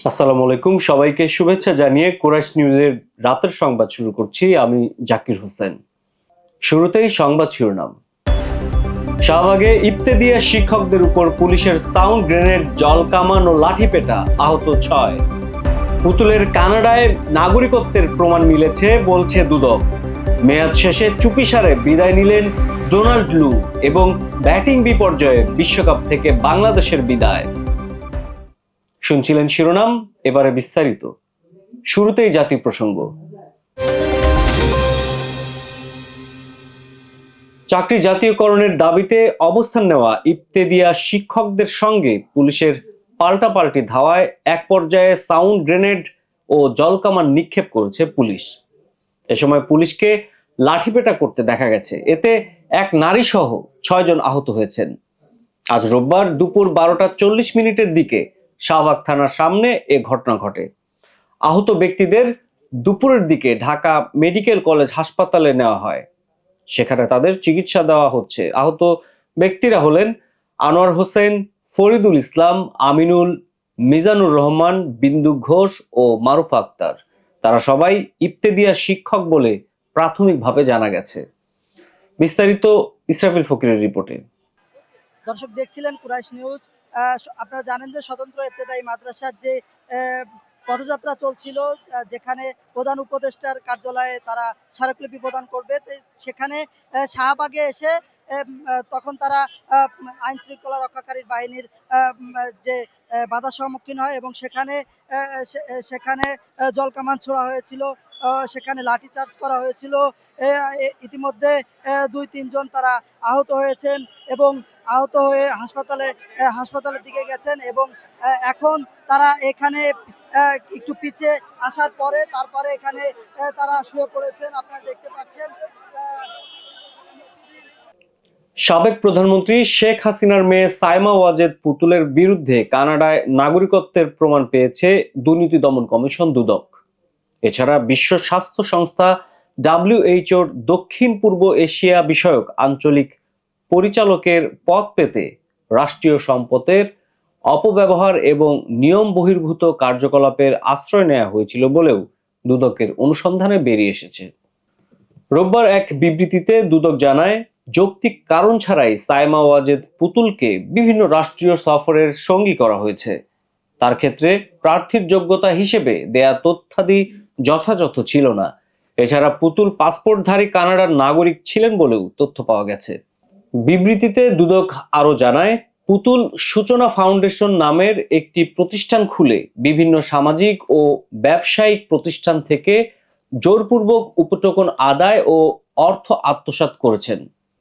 আসসালামু আলাইকুম, সবাইকে শুভেচ্ছা জানিয়ে কুরাইশ নিউজের রাতের সংবাদ শুরু করছি। আমি জাকির হোসেন। শুরুতেই সংবাদ শিরোনাম। শাহবাগে ইফতেদিয়া শিক্ষকদের উপর পুলিশের সাউন্ড গ্রেনেড, জল কামান ও লাঠিপেটা, আহত 6। পুতুলের কানাডায় নাগরিকত্বের প্রমাণ মিলেছে বলছে দুদক। মেয়াদ শেষে চুপিসারে বিদায় নিলেন ডোনাল্ড লু এবং ব্যাটিং বিপর্যয়ে বিশ্বকাপ থেকে বাংলাদেশের বিদায়। শুনছিলেন শিরোনাম, এবারে বিস্তারিত। শুরুতেই জাতীয় প্রসঙ্গ। চাকরি জাতীয়করণের দাবিতে অবস্থান নেওয়া ইফতেদিয়া শিক্ষকদের সঙ্গে পুলিশের পাল্টাপাল্টি ধাওয়ায় এক পর্যায়ে সাউন্ড গ্রেনেড ও জলকামান নিক্ষেপ করেছে পুলিশ। এ সময় পুলিশকে লাঠিপেটা করতে দেখা গেছে। এতে এক নারী সহ 6 জন আহত হয়েছেন। আজ রোববার দুপুর 12:40 দিকে শাহবাগ থানার সামনে এ ঘটনা ঘটে। আহত ব্যক্তিদের দুপুরের দিকে ঢাকা মেডিকেল কলেজ হাসপাতালে নেওয়া হয়। সেখানে তাদের চিকিৎসা দেওয়া হচ্ছে। আহত ব্যক্তিরা হলেন আনোয়ার হোসেন, ফরিদুল ইসলাম, আমিনুল, মিজানুর রহমান, বিন্দু ঘোষ ও মারুফ আক্তার। তারা সবাই ইফতেদিয়া শিক্ষক বলে প্রাথমিকভাবে জানা গেছে। বিস্তারিত ইসরাফিল ফকিরের রিপোর্টে। দর্শক দেখছিলেন কুরাইশ নিউজ। আপনারা জানেন যে স্বতন্ত্র ইবতেদায়ী মাদ্রাসার যে পদযাত্রা চলছিল, যেখানে প্রধান উপদেষ্টার কার্যালয়ে তারা স্মারকলিপি প্রদান করবে, সেখানে শাহবাগে এসে তখন তারা আইন শৃঙ্খলা রক্ষাকারী বাহিনীর যে বাধার সম্মুখীন হয় এবং সেখানে জলকামান ছোড়া হয়েছিল, সেখানে লাঠিচার্জ করা হয়েছিল। ইতিমধ্যে 2-3 জন তারা আহত হয়েছেন এবং আহত হয়ে হাসপাতালের দিকে গেছেন এবং এখন তারা এখানে একটু পিছে আসার পরে তারপরে এখানে তারা শুয়ে পড়েছেন, আপনারা দেখতে পাচ্ছেন। সাবেক প্রধানমন্ত্রী শেখ হাসিনার মেয়ে সাইমা ওয়াজেদ পুতুলের বিরুদ্ধে কানাডায় নাগরিকত্বের প্রমাণ পেয়েছে দুর্নীতি দমন কমিশন দুদক। এছাড়া বিশ্ব স্বাস্থ্য সংস্থা WHO-র দক্ষিণ পূর্ব এশিয়া বিষয়ক আঞ্চলিক পরিচালকের পদ পেতে রাষ্ট্রীয় সম্পদের অপব্যবহার এবং নিয়ম বহির্ভূত কার্যকলাপের আশ্রয় নেওয়া হয়েছিল বলেও দুদকের অনুসন্ধানে বেরিয়ে এসেছে। রোববার এক বিবৃতিতে দুদক জানায়, যৌক্তিক কারণ ছাড়াই সাইমা ওয়াজেদ পুতুলকে বিভিন্ন রাষ্ট্রীয় সফরের সঙ্গী করা হয়েছে। তার ক্ষেত্রে প্রার্থীর যোগ্যতা হিসেবে দেয়া তথ্যাদি যথাযথ ছিল না। এছাড়া পুতুল পাসপোর্টধারী কানাডার নাগরিক ছিলেন বলেও তথ্য পাওয়া গেছে। বিবৃতিতে দুদক আরো জানায়, পুতুল সূচনা ফাউন্ডেশন নামের একটি প্রতিষ্ঠান খুলে বিভিন্ন সামাজিক ও ব্যবসায়িক প্রতিষ্ঠান থেকে জোরপূর্বক উপটোকন আদায় ও অর্থ আত্মসাৎ করেছেন।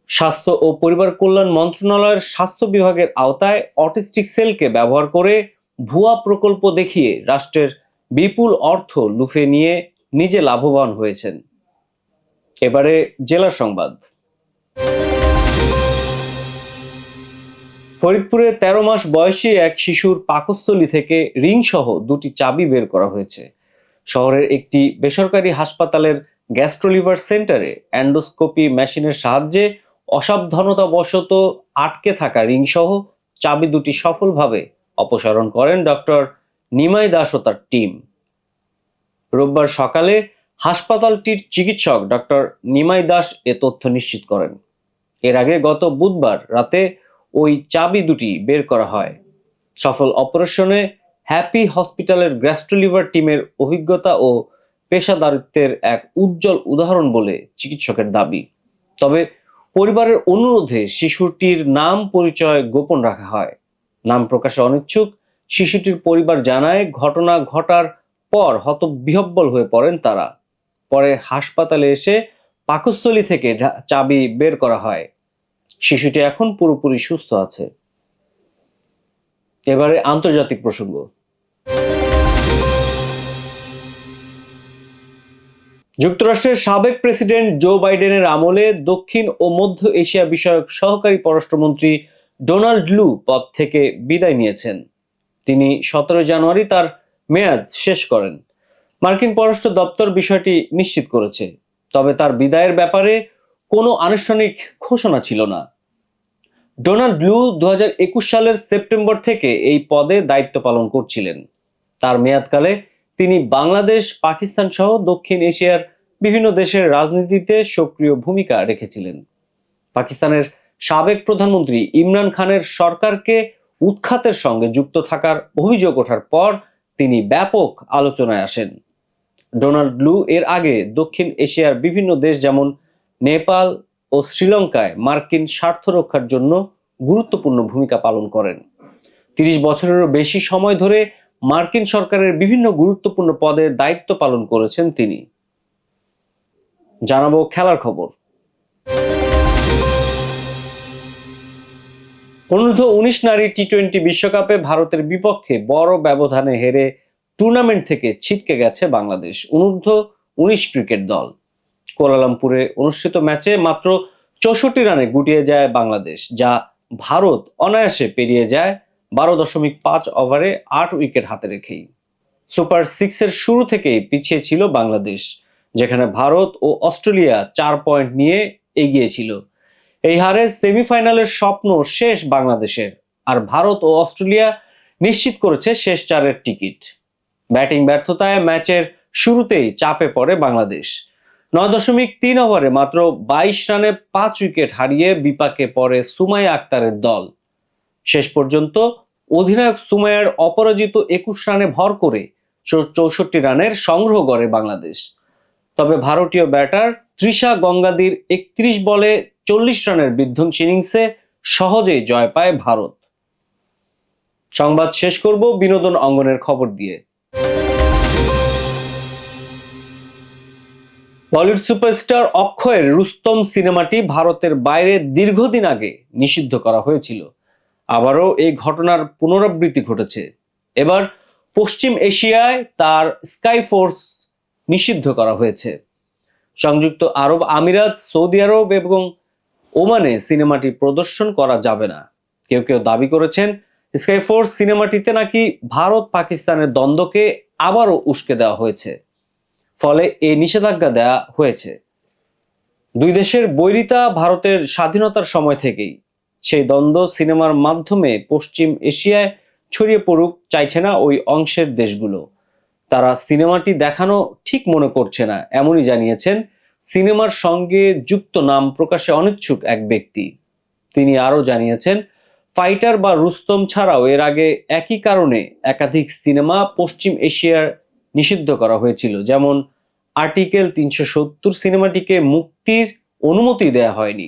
স্বাস্থ্য ও পরিবার কল্যাণ মন্ত্রণালয়ের স্বাস্থ্য বিভাগের আওতায় অটিস্টিক সেলকে ব্যবহার করে ভুয়া প্রকল্প দেখিয়ে রাষ্ট্রের বিপুল অর্থ লুফে নিয়ে নিজে লাভবান হয়েছেন। এবারে জেলার সংবাদ। ফরিদপুরে 13 মাস বয়সী এক শিশুর পাকস্থলী থেকে রিং সহ 2টি চাবি বের করা হয়েছে। শহরের একটি বেসরকারি হাসপাতালের গ্যাস্ট্রোলিভার সেন্টারে এন্ডোস্কোপি মেশিনের সাহায্যে অসাবধানতাবশত আটকে থাকা রিং সহ চাবি 2টি সফলভাবে অপসারণ করেন ডক্টর নিমাই দাস ও তার টিম। রোববার সকালে হাসপাতালটির চিকিৎসক ডক্টর নিমাই দাস এ তথ্য নিশ্চিত করেন। এর আগে গত বুধবার রাতে ওই চাবি 2টি বের করা হয়। সফল অপারেশনে হ্যাপি হসপিটালের গ্যাস্ট্রোলিভার টিমের অভিজ্ঞতা ও পেশাদারিত্বের এক উজ্জ্বল উদাহরণ বলে চিকিৎসকের দাবি। তবে পরিবারের অনুরোধে শিশুটির নাম পরিচয় গোপন রাখা হয়। নাম প্রকাশে অনিচ্ছুক শিশুটির পরিবার জানায়, ঘটনা ঘটার পর হতবিহ্বল হয়ে পড়েন তারা। পরে হাসপাতালে এসে পাকস্থলী থেকে চাবি বের করা হয়। শিশুটি এখন পুরোপুরি সুস্থ আছে। এবারে আন্তর্জাতিক প্রসঙ্গ। যুক্তরাষ্ট্রের সাবেক প্রেসিডেন্ট জো বাইডেনের আমলে দক্ষিণ ও মধ্য এশিয়া বিষয়ক সহকারী পররাষ্ট্রমন্ত্রী ডোনাল্ড লু পদ থেকে বিদায় নিয়েছেন। তিনি 17 জানুয়ারি তার মেয়াদ শেষ করেন। মার্কিন পররাষ্ট্র দপ্তর বিষয়টি নিশ্চিত করেছে, তবে তার বিদায়ের ব্যাপারে কোনো আনুষ্ঠানিক ঘোষণা ছিল না। ডোনাল্ড লু 2021 সালের সেপ্টেম্বর থেকে এই পদে দায়িত্ব পালন করছিলেন। তার মেয়াদকালে তিনি বাংলাদেশ, পাকিস্তান সহ দক্ষিণ এশিয়ার বিভিন্ন দেশের রাজনীতিতে সক্রিয় ভূমিকা রেখেছিলেন। পাকিস্তানের সাবেক প্রধানমন্ত্রী ইমরান খানের সরকারকে উৎখাতের সঙ্গে যুক্ত থাকার অভিযোগ ওঠার পর তিনি ব্যাপক আলোচনায় আসেন। ডোনাল্ড লু এর আগে দক্ষিণ এশিয়ার বিভিন্ন দেশ যেমন নেপাল ও শ্রীলঙ্কায় মার্কিন স্বার্থ রক্ষার জন্য গুরুত্বপূর্ণ ভূমিকা পালন করেন। 30 বছরেরও বেশি সময় ধরে মার্কিন সরকারের বিভিন্ন গুরুত্বপূর্ণ পদে দায়িত্ব পালন করেছেন তিনি। জানাবো খেলার খবর। অনূর্ধ্ব-19 নারী টি-20 বিশ্বকাপে ভারতের বিপক্ষে বড় ব্যবধানে হেরে টুর্নামেন্ট থেকে ছিটকে গেছে বাংলাদেশ অনূর্ধ্ব-19 ক্রিকেট দল। কুয়ালালামপুরে অনুষ্ঠিত ম্যাচে মাত্র 64 রানে গুটিয়ে যায় বাংলাদেশ, যা ভারত অনায়াসে পেরিয়ে যায় 12.5 ওভারে 8 উইকেট হাতে রেখেই। সুপার 6 এর শুরু থেকেই পিছিয়ে ছিল বাংলাদেশ, যেখানে ভারত ও অস্ট্রেলিয়া 4 পয়েন্ট নিয়ে এগিয়ে ছিল। এই হারে সেমিফাইনালের স্বপ্ন শেষ বাংলাদেশের, আর ভারত ও অস্ট্রেলিয়া নিশ্চিত করেছে শেষ 4-এর টিকিট। ব্যাটিং ব্যর্থতায় ম্যাচের শুরুতেই চাপে পড়ে বাংলাদেশ। 9.3 ওভারে মাত্র 22 রানে 5 উইকেট হারিয়ে বিপাকে পড়ে সুমাইয়া আক্তারের দল। শেষ পর্যন্ত অধিনায়ক সুমাইয়ার অপরাজিত 21 রানে ভর করে 64 রানের সংগ্রহ করে বাংলাদেশ। তবে ভারতীয় ব্যাটার তৃষা গঙ্গাদির 31 বলে 40 রানের বিধ্বংসী ইনিংসে সহজেই জয় পায় ভারত। সংবাদ শেষ করব বিনোদন অঙ্গনের খবর দিয়ে। বলিউড সুপারস্টার অক্ষয়ের রুস্তম সিনেমাটি ভারতের বাইরে দীর্ঘদিন আগে নিষিদ্ধ করা হয়েছিল। আবারও এই ঘটনার পুনরাবৃত্তি ঘটেছে। এবার পশ্চিম এশিয়ায় তার স্কাই ফোর্স নিষিদ্ধ করা হয়েছে। সংযুক্ত আরব আমিরাত, সৌদি আরব এবং ওমানে সিনেমাটি প্রদর্শন করা যাবে না। কেউ কেউ দাবি করেছেন স্কাই ফোর্স সিনেমাটিতে নাকি ভারত পাকিস্তানের দ্বন্দ্বকে আবারও উস্কে দেওয়া হয়েছে, ফলে এই নিষেধাজ্ঞা দেওয়া হয়েছে। দুই দেশের বৈরিতা ভারতের স্বাধীনতার সময় থেকেই। সেই দ্বন্দ্ব সিনেমার মাধ্যমে পশ্চিম এশিয়ায় ছড়িয়ে পড়ুক চাইছে না ওই অংশের দেশগুলো। তারা সিনেমাটি দেখানো ঠিক মনে করছে না, এমনই জানিয়েছেন সিনেমার সঙ্গে যুক্ত নাম প্রকাশে অনিচ্ছুক এক ব্যক্তি। তিনি আরও জানিয়েছেন, ফাইটার বা রুস্তম ছাড়াও এর আগে একই কারণে একাধিক সিনেমা পশ্চিম এশিয়ার নিষিদ্ধ করা হয়েছিল। যেমন আর্টিকেল 370 সিনেমাটিকে মুক্তির অনুমতি দেয়া হয়নি।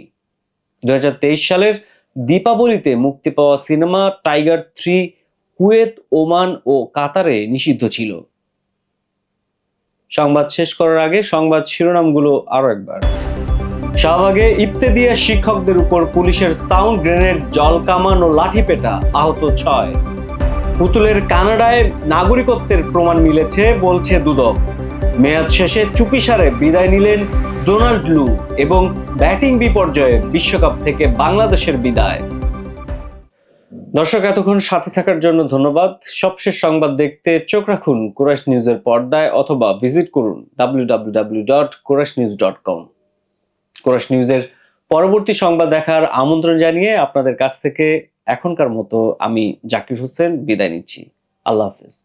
2023 সালের দীপাবলিতে মুক্তি পাওয়া সিনেমা টাইগার 3 কুয়েত, ওমান ও কাতারে নিষিদ্ধ ছিল। সংবাদ শেষ করার আগে সংবাদ শিরোনামগুলো আরো একবার। শাহবাগে ইফতেদিয়া শিক্ষকদের উপর পুলিশের সাউন্ড গ্রেনেড, জল কামান ও লাঠিপেটা, আহত 6। পুতুলের কানাডায় নাগরিকত্বের প্রমাণ মিলেছে বলছে দুদক। মেয়াদ শেষে চুপিসারে বিদায় নিলেন ডোনাল্ড লু এবং ব্যাটিং বিপর্যয়ে বিশ্বকাপ থেকে বাংলাদেশের বিদায়। দর্শক, এতক্ষণ সাথে থাকার জন্য ধন্যবাদ। সবশেষ সংবাদ দেখতে চোখ রাখুন কুরাইশ নিউজের পর্দায় অথবা ভিজিট করুন www.kurashnews.com। কুরাইশ নিউজের পরবর্তী সংবাদ দেখার আমন্ত্রণ জানিয়ে আপনাদের কাছ থেকে এখনকার মতো আমি জাকির হোসেন বিদায় নিচ্ছি। আল্লাহ হাফেজ।